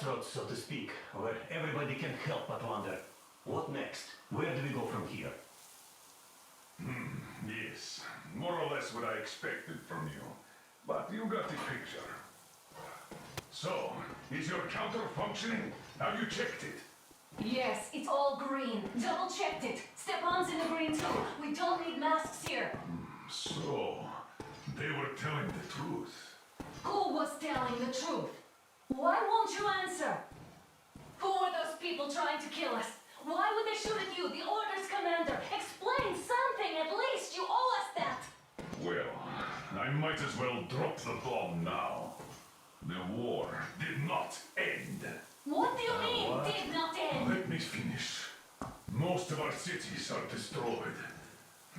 crossroads, so to speak, where everybody can help but wonder, what next? Where do we go from here? Yes, more or less what I expected from you. But you got the picture. So, is your counter functioning? Have you checked it? Yes, it's all green. Double checked it. Stepan's in the green too. We don't need masks here. So, they were telling the truth. Who was telling the truth? Why won't you answer? Who are those people trying to kill us? Why would they shoot at you, the Order's commander? Explain something at least. You owe us that. Well, I might as well drop the bomb now. The war did not end. What do you mean, did not end? Let me finish. Most of our cities are destroyed.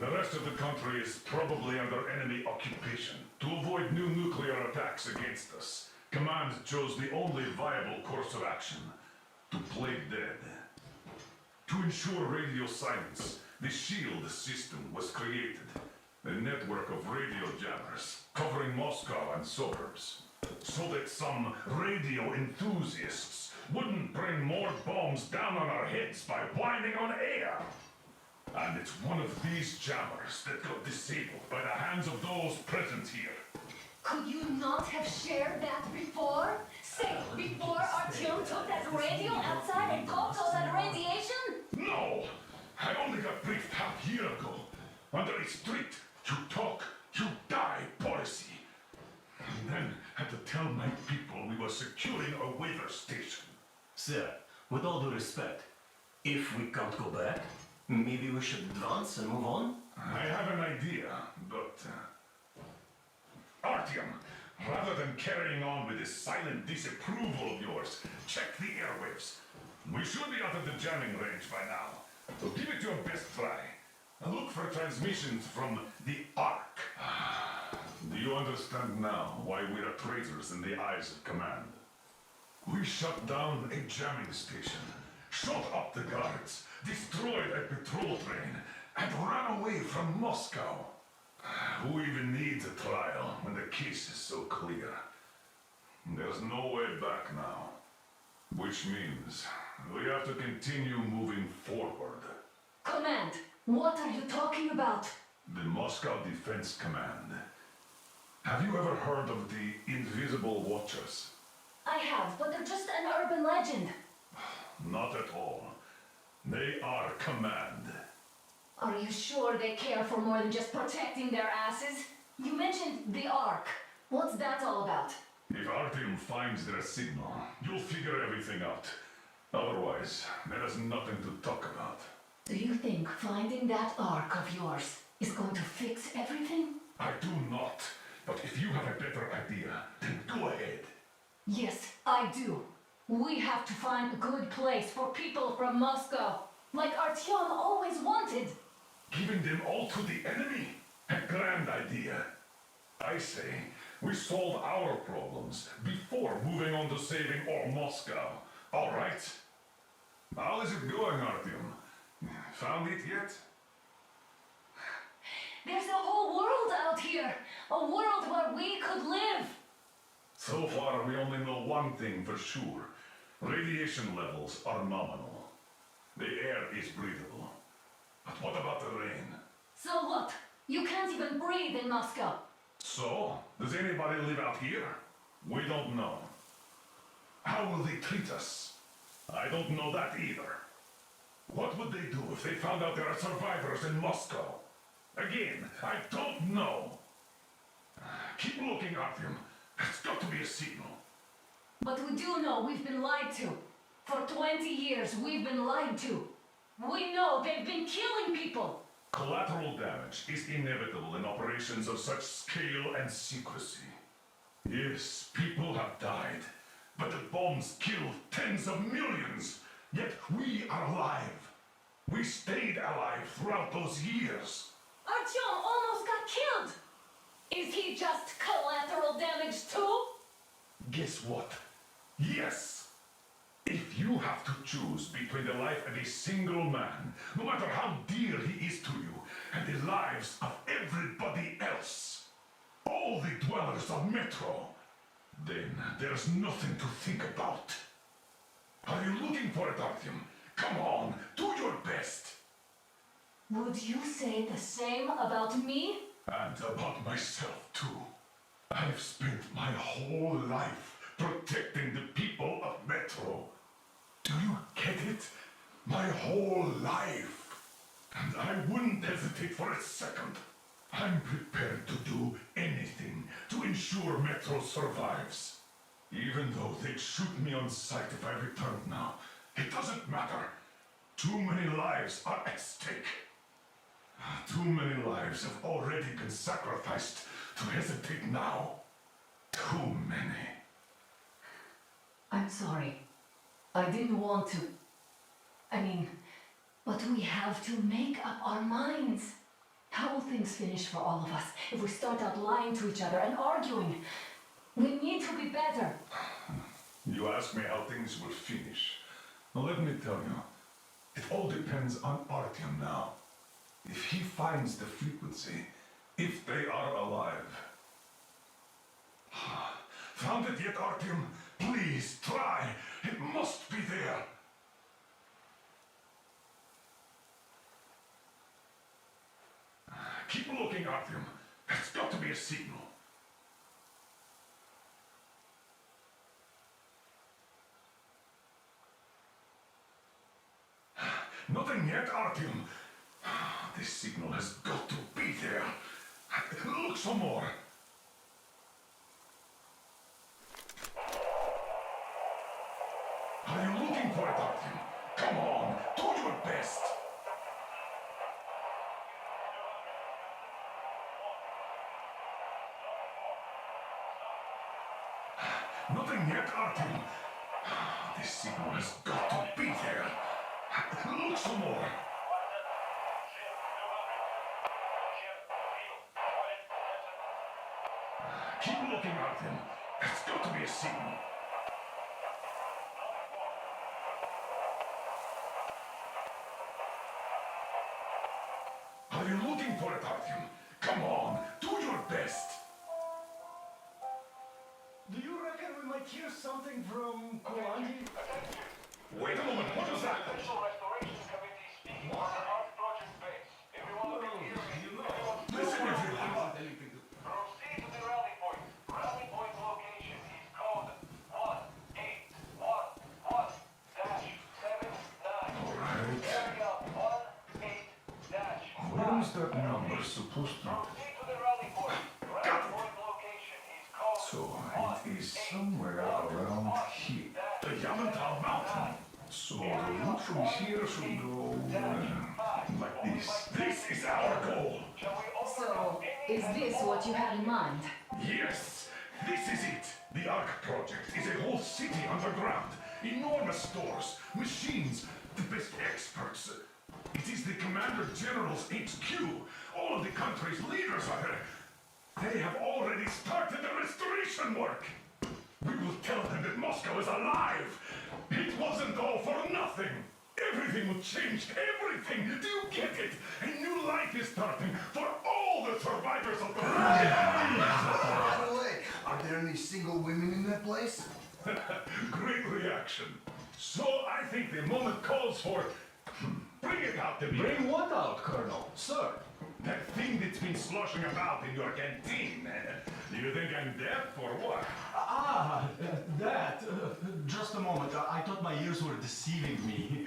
The rest of the country is probably under enemy occupation. To avoid new nuclear attacks against us, Command chose the only viable course of action: to play dead. To ensure radio silence, the SHIELD system was created. A network of radio jammers covering Moscow and suburbs. So that some radio enthusiasts wouldn't bring more bombs down on our heads by whining on air. And it's one of these jammers that got disabled by the hands of those present here. Could you not have shared that before? Say, before Artyom took that radio outside and caused all that radiation? No! I only got briefed half year ago. Under a strict, you talk, you die policy. And then had to tell my people we were securing a weather station. Sir, with all due respect, if we can't go back, maybe we should advance and move on? I have an idea, but... Artyom, rather than carrying on with this silent disapproval of yours, check the airwaves. We should be out of the jamming range by now, so give it your best try. And look for transmissions from the Ark. Do you understand now why we are traitors in the eyes of Command? We shut down a jamming station, shot up the guards, destroyed a patrol train, and ran away from Moscow. Who even needs a trial when the case is so clear? There's no way back now. Which means we have to continue moving forward. Command, what are you talking about? The Moscow Defense Command. Have you ever heard of the Invisible Watchers? I have, but they're just an urban legend. Not at all. They are Command. Are you sure they care for more than just protecting their asses? You mentioned the Ark. What's that all about? If Artyom finds their signal, you'll figure everything out. Otherwise, there is nothing to talk about. Do you think finding that Ark of yours is going to fix everything? I do not. But if you have a better idea, then go ahead. Yes, I do. We have to find a good place for people from Moscow, like Artyom always wanted. Giving them all to the enemy? A grand idea. I say, we solve our problems before moving on to saving all Moscow. All right? How is it going, Artyom? Found it yet? There's a whole world out here. A world where we could live. So far, we only know one thing for sure. Radiation levels are nominal. The air is breathable. But what about the rain? So what? You can't even breathe in Moscow. So, does anybody live out here? We don't know. How will they treat us? I don't know that either. What would they do if they found out there are survivors in Moscow? Again, I don't know. Keep looking, Artyom. There's got to be a signal. But we do know we've been lied to. For 20 years, we've been lied to. We know they've been killing people. Collateral damage is inevitable in operations of such scale and secrecy. Yes, people have died, but the bombs killed tens of millions. Yet we are alive. We stayed alive throughout those years. Artyom almost got killed. Is he just collateral damage too? Guess what? Yes. If you have to choose between the life of a single man, no matter how dear he is to you, and the lives of everybody else, all the dwellers of Metro, then there's nothing to think about. for it, Artyom. Come on, do your best. Would you say the same about me? And about myself, too. I've spent my whole life protecting the people of Metro. Do you get it? My whole life. And I wouldn't hesitate for a second. I'm prepared to do anything to ensure Metro survives. Even though they'd shoot me on sight if I returned now, it doesn't matter. Too many lives are at stake. Too many lives have already been sacrificed to hesitate now. Too many. I'm sorry. I didn't want to. But we have to make up our minds. How will things finish for all of us if we start out lying to each other and arguing? We need to be better. You ask me how things will finish. Well, let me tell you, it all depends on Artyom now. If he finds the frequency, if they are alive. Found it yet, Artyom? Please, try. It must be there. Keep looking, Artyom. There's got to be a signal. Nothing yet, Artyom. This signal has got to be there. Look some more. Are you looking for it, Artyom? Come on, do your best. Nothing yet, Artyom. This signal has got to be there. Look some more. Keep looking, Artyom. There's got to be a signal. Are you looking for it, Artyom? Come on, do your best. Do you reckon we might hear something from Kolandi? Wait a moment, what was that? Special Restoration Committee speaking on the Art Project base. Everyone will be hearing. Listen, everyone. Proceed to the rally point. Rally point location is code 1811-79. Area 18-. Where is that number supposed to? Proceed to the rally point. Rally point location is code So it is somewhere around here. The Yamantau Mountain. So the route from here should go like this. This is our goal. So, is this what you had in mind? Yes, this is it. The Ark Project is a whole city underground. Enormous stores, machines, the best experts. It is the Commander General's HQ. All of the country's leaders are there. They have already started the restoration work. We will tell them that Moscow is alive. It wasn't all for nothing. Everything will change. Everything. Do you get it? A new life is starting for all the survivors of the By the way, are there any single women in that place? Great reaction. So I think the moment calls for... Bring it out to me. Bring what out, Colonel? Sir? That thing that's been sloshing about in your canteen. Do you think I'm deaf or what? That. Just a moment. I thought my ears were deceiving me.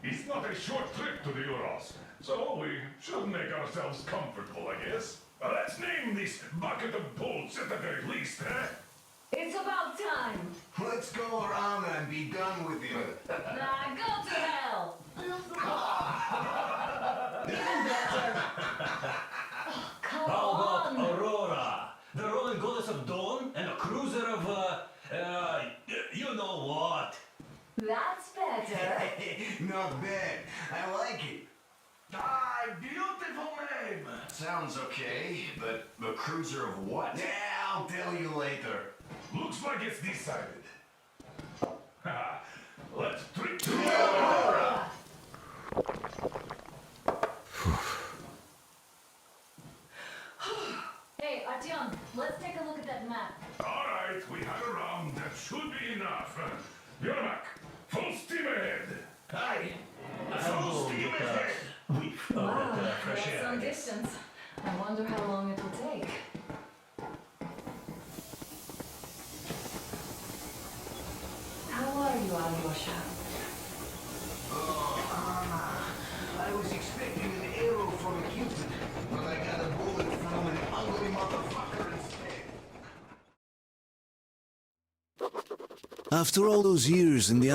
It's not a short trip to the Urals, so we should make ourselves comfortable, I guess. Let's name this bucket of bolts at the very least, eh? It's about time. Let's go around and be done with it. Nah, go to hell. Even better. Oh, come How about on. Aurora? The Roman goddess of dawn and a cruiser of, you know what? That's better. Not bad. I like it. Ah, beautiful name! Sounds okay, but the cruiser of what? Yeah, I'll tell you later. Looks like it's decided. Let's drink to Hey, Hey, Artyom, let's take a look at that map. All right, we had a round. That should be enough. Yermak, full steam ahead. Aye. Full steam ahead. Wow, Fresh that's air. some distance. I wonder how long it will take. How are you, Alyosha? Oh, Anna, I was expecting an arrow from a Cupid, but I got a bullet from an ugly motherfucker instead. After all those years in the